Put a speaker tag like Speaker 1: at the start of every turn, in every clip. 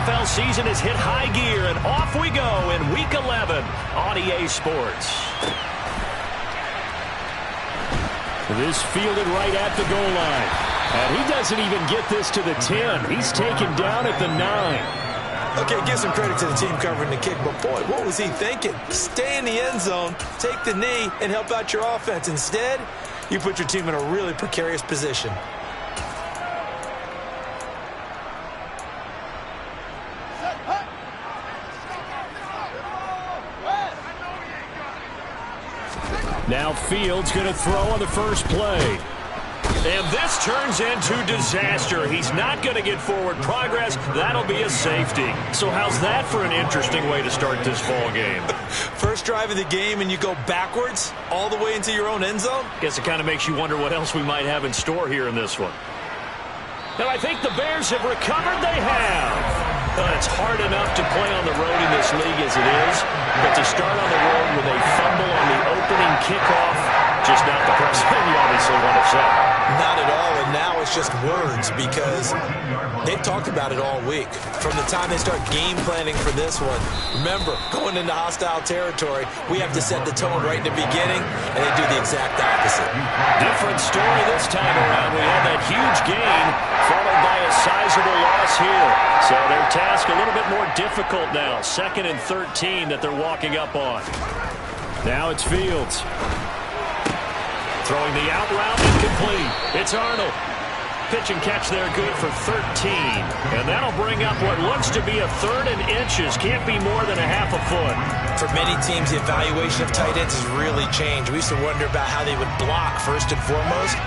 Speaker 1: NFL season has hit high gear, and off we go in Week 11 on EA Sports. This fielded right at the goal line. And he doesn't even get this to the 10. He's taken down at the 9.
Speaker 2: Okay, give some credit to the team covering the kick, but boy, what was he thinking? Stay in the end zone, take the knee, and help out your offense. Instead, you put your team in a really precarious position.
Speaker 1: Now Fields going to throw on the first play. And this turns into disaster. He's not going to get forward progress. That'll be a safety. So how's that for an interesting way to start this ball game?
Speaker 2: First drive of the game and you go backwards all the way into your own end zone?
Speaker 1: Guess it kind of makes you wonder what else we might have in store here in this one. And I think the Bears have recovered. They have. It's hard enough to play on the road in this league as it is, but to start on the road with a fumble on the opening kickoff, just not the precedent you obviously want to set.
Speaker 2: Not at all, and now it's just words because they've talked about it all week. From the time they start game planning for this one, remember, going into hostile territory, we have to set the tone right in the beginning, and they do the exact opposite.
Speaker 1: Different story this time around. We had that huge gain followed by a sizable loss here. So their task a little bit more difficult now. 2nd and 13 that they're walking up on. Now it's Fields. Throwing the out route, incomplete. It's Arnold. Pitch and catch there, good for 13. And that'll bring up what looks to be a 3rd and inches. Can't be more than a half a foot.
Speaker 2: For many teams, the evaluation of tight ends has really changed. We used to wonder about how they would block first and foremost.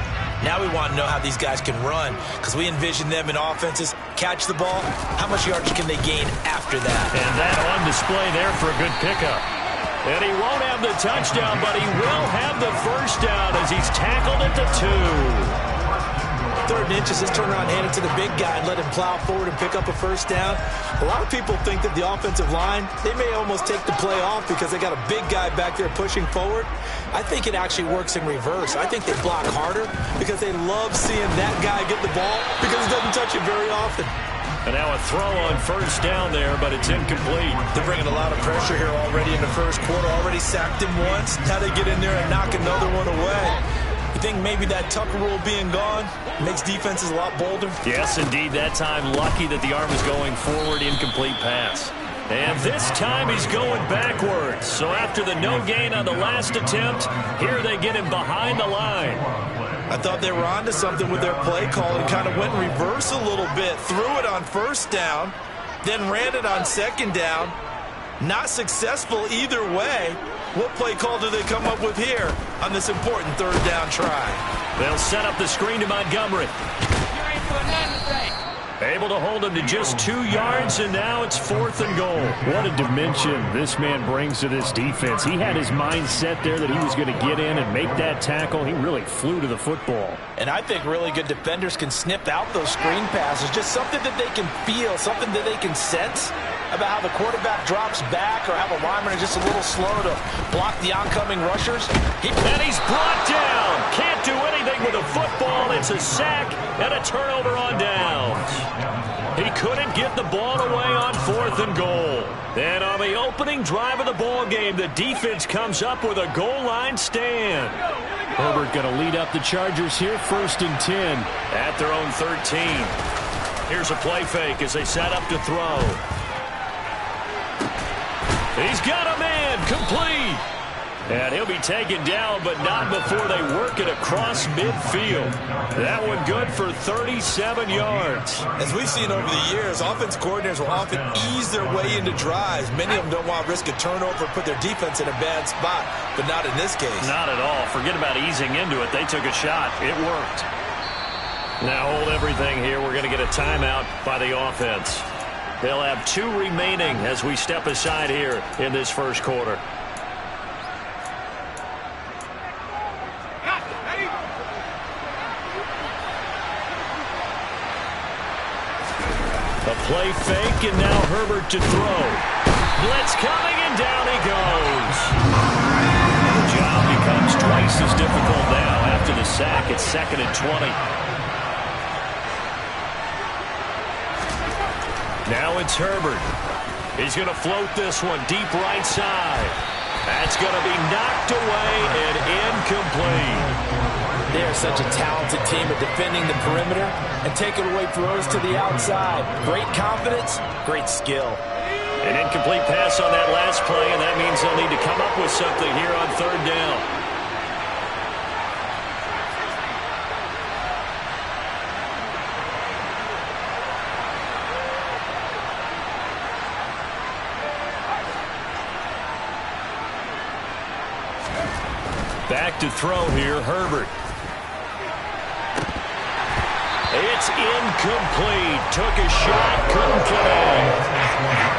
Speaker 2: Now we want to know how these guys can run because we envision them in offenses. Catch the ball. How much yardage can they gain after that?
Speaker 1: And that on display there for a good pickup. And he won't have the touchdown, but he will have the first down as he's tackled at the 2.
Speaker 2: 3rd and inches, just turn around, hand it to the big guy and let him plow forward and pick up a first down. A lot of people think that the offensive line, they may almost take the play off because they got a big guy back there pushing forward. I think it actually works in reverse. I think they block harder because they love seeing that guy get the ball because he doesn't touch it very often.
Speaker 1: And now a throw on first down there, but it's incomplete.
Speaker 2: They're bringing a lot of pressure here already in the first quarter. Already sacked him once. Now they get in there and knock another one away. You think maybe that Tucker rule being gone makes defenses a lot bolder?
Speaker 1: Yes, indeed. That time, lucky that the arm is going forward, incomplete pass. And this time he's going backwards. So after the no gain on the last attempt, here they get him behind the line.
Speaker 2: I thought they were onto something with their play call and kind of went in reverse a little bit. Threw it on first down, then ran it on 2nd down. Not successful either way. What play call do they come up with here on this important 3rd down try?
Speaker 1: They'll set up the screen to Montgomery. Able to hold him to just 2 yards, and now it's 4th and goal. What a dimension this man brings to this defense. He had his mind set there that he was going to get in and make that tackle. He really flew to the football.
Speaker 2: And I think really good defenders can snip out those screen passes. Just something that they can feel, something that they can sense about how the quarterback drops back or how the lineman is just a little slow to block the oncoming rushers.
Speaker 1: And he's brought down. Can't do anything with a football. It's a sack and a turnover on downs. He couldn't get the ball away on 4th and goal. And on the opening drive of the ball game, the defense comes up with a goal line stand. Herbert going to lead up the Chargers here, 1st and 10 at their own 13. Here's a play fake as they set up to throw. He's got a man, complete. And he'll be taken down, but not before they work it across midfield. That one good for 37 yards.
Speaker 2: As we've seen over the years, offense coordinators will often ease their way into drives. Many of them don't want to risk a turnover, put their defense in a bad spot, but not in this case.
Speaker 1: Not at all. Forget about easing into it. They took a shot. It worked. Now hold everything here. We're going to get a timeout by the offense. They'll have 2 remaining as we step aside here in this first quarter. A play fake, and now Herbert to throw. Blitz coming, and down he goes. The job becomes twice as difficult now after the sack. It's 2nd and 20. Now it's Herbert. He's going to float this one deep right side. That's going to be knocked away and incomplete.
Speaker 2: They are such a talented team at defending the perimeter and taking away throws to the outside. Great confidence, great skill.
Speaker 1: An incomplete pass on that last play, and that means they'll need to come up with something here on third down. Back to throw here, Herbert. It's incomplete. Took a shot, couldn't connect.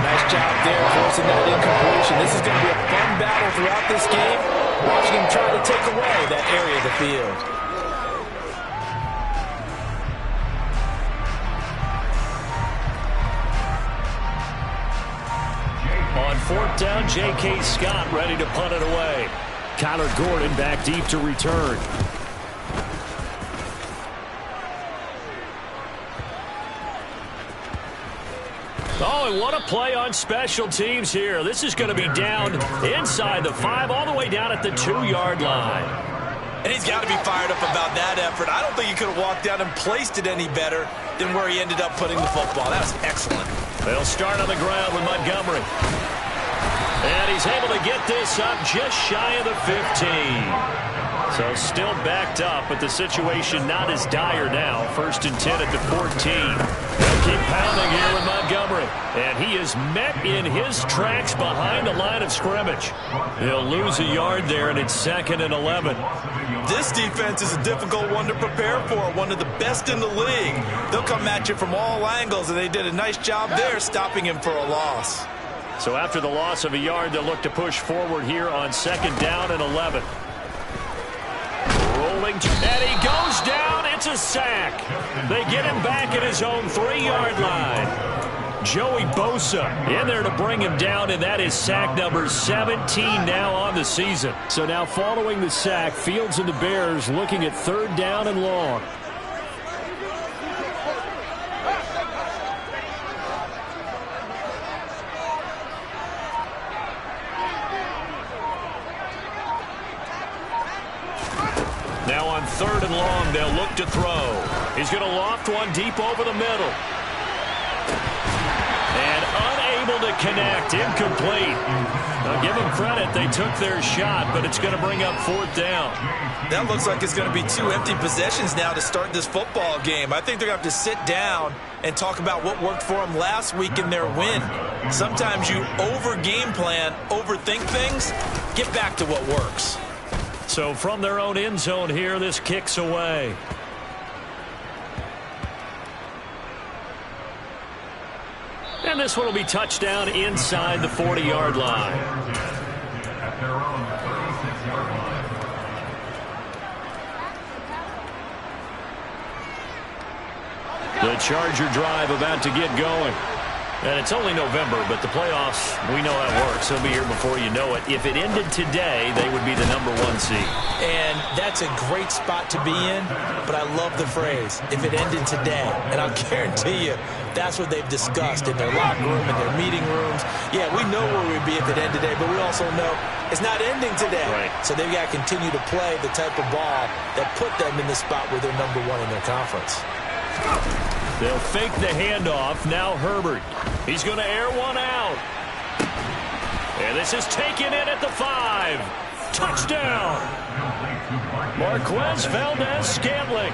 Speaker 2: Nice job there forcing that incompletion. This is going to be a fun battle throughout this game. Watching him try to take away that area of the field.
Speaker 1: On fourth down, J.K. Scott ready to punt it away. Kyler Gordon back deep to return. Oh, and what a play on special teams here. This is going to be down inside the 5, all the way down at the 2-yard line.
Speaker 2: And he's got to be fired up about that effort. I don't think he could have walked down and placed it any better than where he ended up putting the football. That was excellent.
Speaker 1: They'll start on the ground with Montgomery. And he's able to get this up just shy of the 15. So still backed up, but the situation not as dire now. 1st and 10 at the 14. They'll keep pounding here with Montgomery. And he is met in his tracks behind the line of scrimmage. He'll lose a yard there, and it's 2nd and 11.
Speaker 2: This defense is a difficult one to prepare for, one of the best in the league. They'll come at you from all angles, and they did a nice job there stopping him for a loss.
Speaker 1: So after the loss of a yard, they'll look to push forward here on 2nd down and 11. Rolling, and he goes down. It's a sack. They get him back at his own 3-yard line. Joey Bosa in there to bring him down, and that is sack number 17 now on the season. So now following the sack, Fields and the Bears looking at 3rd down and long. Now on 3rd and long, they'll look to throw. He's going to loft one deep over the middle. And unable to connect, incomplete. Now give them credit, they took their shot, but it's going to bring up 4th down.
Speaker 2: That looks like it's going to be 2 empty possessions now to start this football game. I think they're going to have to sit down and talk about what worked for them last week in their win. Sometimes you over-game plan, overthink things, get back to what works.
Speaker 1: So from their own end zone here, this kicks away. And this one will be touchdown inside the 40-yard line. The Charger drive about to get going. And it's only November, but the playoffs, we know how it works. They'll be here before you know it. If it ended today, they would be the #1 seed.
Speaker 2: And that's a great spot to be in, but I love the phrase, if it ended today. And I'll guarantee you, that's what they've discussed in their locker room, in their meeting rooms. Yeah, we know where we'd be if it ended today, but we also know it's not ending today.
Speaker 1: Right.
Speaker 2: So they've got to continue to play the type of ball that put them in the spot where they're #1 in their conference.
Speaker 1: They'll fake the handoff. Now Herbert. He's going to air one out. And this is taken in at the 5. Touchdown. Marquez Valdez-Scantling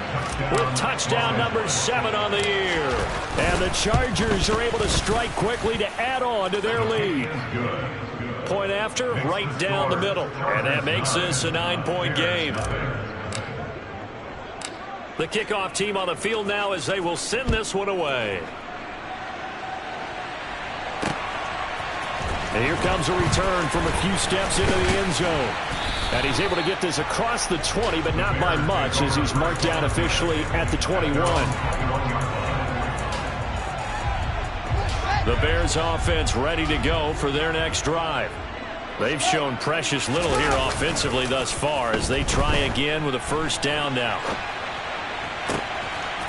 Speaker 1: with touchdown number 7 on the year. And the Chargers are able to strike quickly to add on to their lead. Point after, right down the middle. And that makes this a 9-point game. The kickoff team on the field now as they will send this one away. And here comes a return from a few steps into the end zone. And he's able to get this across the 20, but not by much as he's marked down officially at the 21. The Bears offense ready to go for their next drive. They've shown precious little here offensively thus far as they try again with a 1st down now.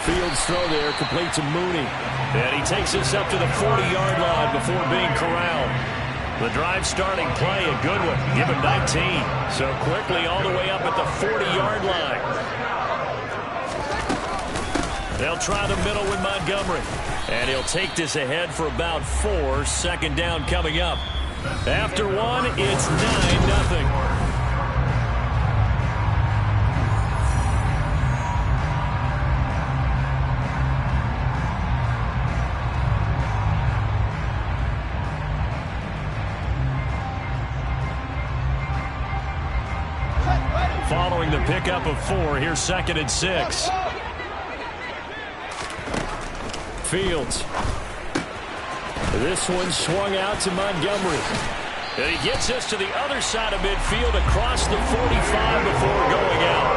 Speaker 1: Fields throw there, complete to Mooney. And he takes us up to the 40-yard line before being corralled. The drive starting play, a good one. Give him 19. So quickly all the way up at the 40-yard line. They'll try the middle with Montgomery. And he'll take this ahead for about 4. Second down coming up. After one, it's 9-0. Following the pickup of 4, here's 2nd and 6. Fields. This one swung out to Montgomery. And he gets us to the other side of midfield across the 45 before going out.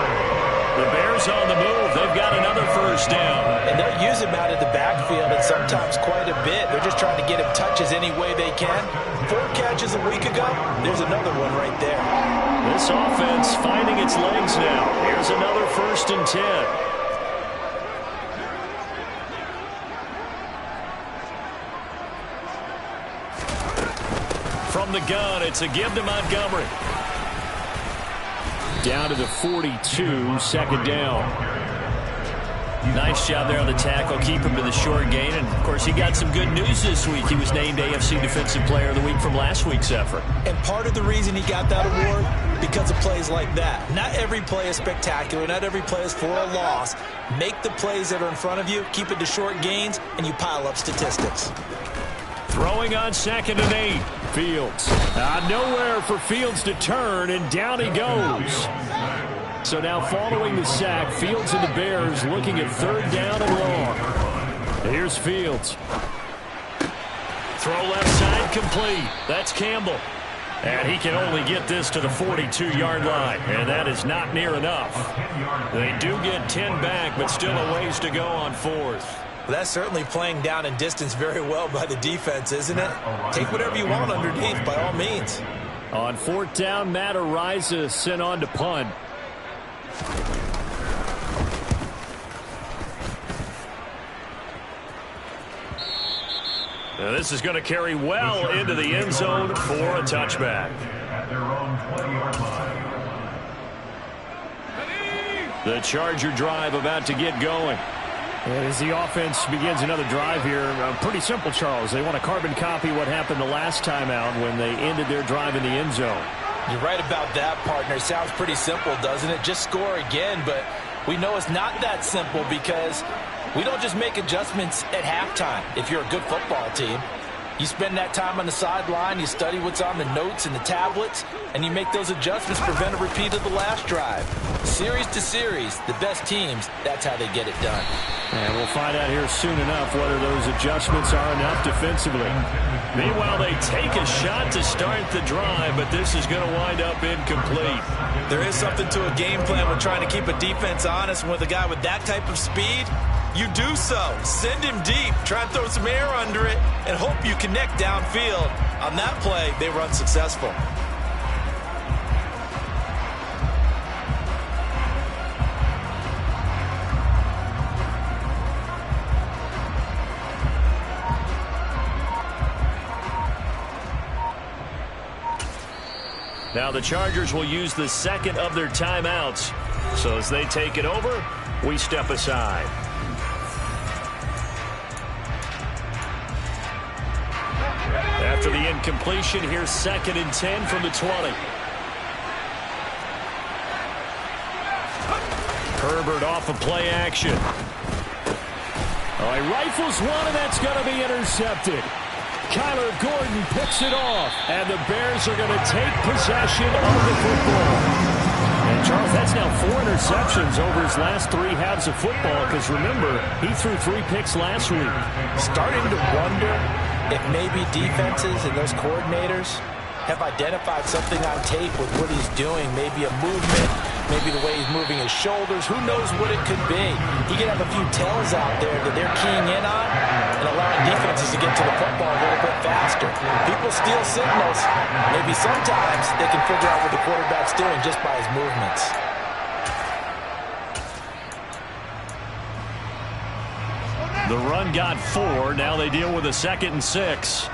Speaker 1: The Bears on the move. They've got another first down.
Speaker 2: And they'll use him out of the backfield, and sometimes quite a bit. They're just trying to get him touches any way they can. 4 catches a week ago. There's another one right there.
Speaker 1: This offense finding its legs now. Here's another 1st and 10. From the gun, it's a give to Montgomery. Down to the 42, 2nd down. Nice job there on the tackle. Keep him to the short gain. And, of course, he got some good news this week. He was named AFC Defensive Player of the Week from last week's effort.
Speaker 2: And part of the reason he got that award, because of plays like that. Not every play is spectacular. Not every play is for a loss. Make the plays that are in front of you, keep it to short gains, and you pile up statistics.
Speaker 1: Throwing on 2nd and 8. Fields. Nowhere for Fields to turn, and down he goes. So now following the sack, Fields and the Bears looking at 3rd down and long. Here's Fields. Throw left side complete. That's Campbell. And he can only get this to the 42-yard line, and that is not near enough. They do get 10 back, but still a ways to go on 4th.
Speaker 2: Well, that's certainly playing down and distance very well by the defense, isn't it? Take whatever you want underneath, by all means.
Speaker 1: On 4th down, Matt Araiza sent on to punt. Now this is going to carry well into the end zone for a touchback. The Charger drive about to get going. As the offense begins another drive here, pretty simple, Charles. They want to carbon copy what happened the last time out when they ended their drive in the end zone.
Speaker 2: You're right about that, partner. Sounds pretty simple, doesn't it? Just score again, but we know it's not that simple because we don't just make adjustments at halftime if you're a good football team. You spend that time on the sideline, you study what's on the notes and the tablets, and you make those adjustments to prevent a repeat of the last drive. Series to series, the best teams, that's how they get it done.
Speaker 1: And we'll find out here soon enough whether those adjustments are enough defensively. Meanwhile, they take a shot to start the drive, but this is going to wind up incomplete.
Speaker 2: There is something to a game plan with trying to keep a defense honest. With a guy with that type of speed, you do so. Send him deep, try and throw some air under it, and hope you connect downfield. On that play, they were unsuccessful.
Speaker 1: Now the Chargers will use the 2nd of their timeouts. So as they take it over, we step aside. After the incompletion, here's 2nd and 10 from the 20. Herbert off of play action. Oh, he rifles one, and that's going to be intercepted. Kyler Gordon picks it off, and the Bears are going to take possession of the football. And, Charles, that's now 4 interceptions over his last 3 halves of football, because, remember, he threw 3 picks last week.
Speaker 2: Starting to wonder if maybe defenses and those coordinators have identified something on tape with what he's doing, maybe a movement, maybe the way he's moving his shoulders. Who knows what it could be? He could have a few tells out there that they're keying in on and allowing defenses to get to the football a little bit faster. People steal signals. Maybe sometimes they can figure out what the quarterback's doing just by his movements.
Speaker 1: The run got 4. Now they deal with a 2nd and 6.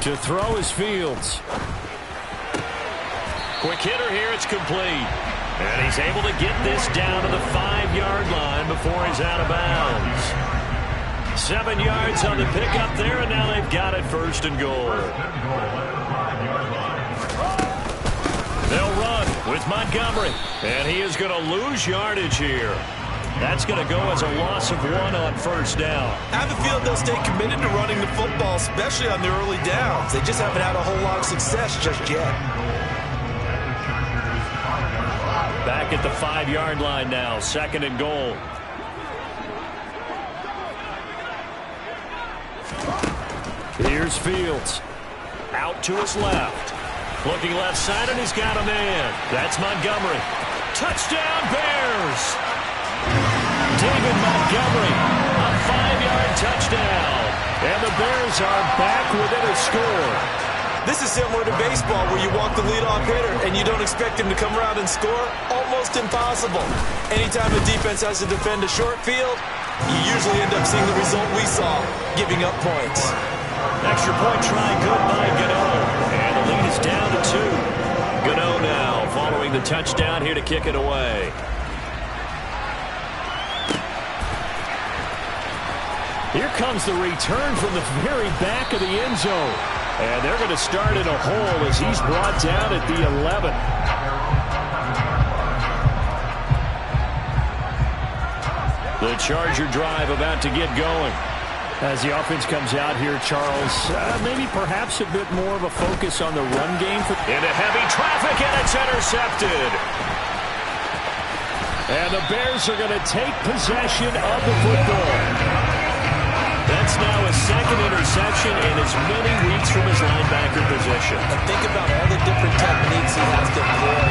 Speaker 1: To throw is Fields. Quick hitter here. It's complete. And he's able to get this down to the 5-yard line before he's out of bounds. 7 yards on the pickup there, and now they've got it 1st and goal. They'll run with Montgomery, and he is going to lose yardage here. That's going to go as a loss of 1 on 1st down.
Speaker 2: I have a feeling they'll stay committed to running the football, especially on the early downs. They just haven't had a whole lot of success just yet.
Speaker 1: Back at the 5-yard line now, 2nd and goal. Here's Fields. Out to his left. Looking left side, and he's got a man. That's Montgomery. Touchdown, Bears! David Montgomery, a 5-yard touchdown. And the Bears are back within a score.
Speaker 2: This is similar to baseball where you walk the leadoff hitter and you don't expect him to come around and score. Almost impossible. Anytime a defense has to defend a short field, you usually end up seeing the result we saw, giving up points.
Speaker 1: Extra point try good by Gano. And the lead is down to 2. Gano now following the touchdown here to kick it away. Here comes the return from the very back of the end zone. And they're going to start in a hole as he's brought down at the 11. The Charger drive about to get going. As the offense comes out here, Charles, maybe perhaps a bit more of a focus on the run game. Into heavy traffic, and it's intercepted. And the Bears are going to take possession of the football. That's now his 2nd interception in as many weeks from his linebacker position.
Speaker 2: And think about all the different techniques he has to employ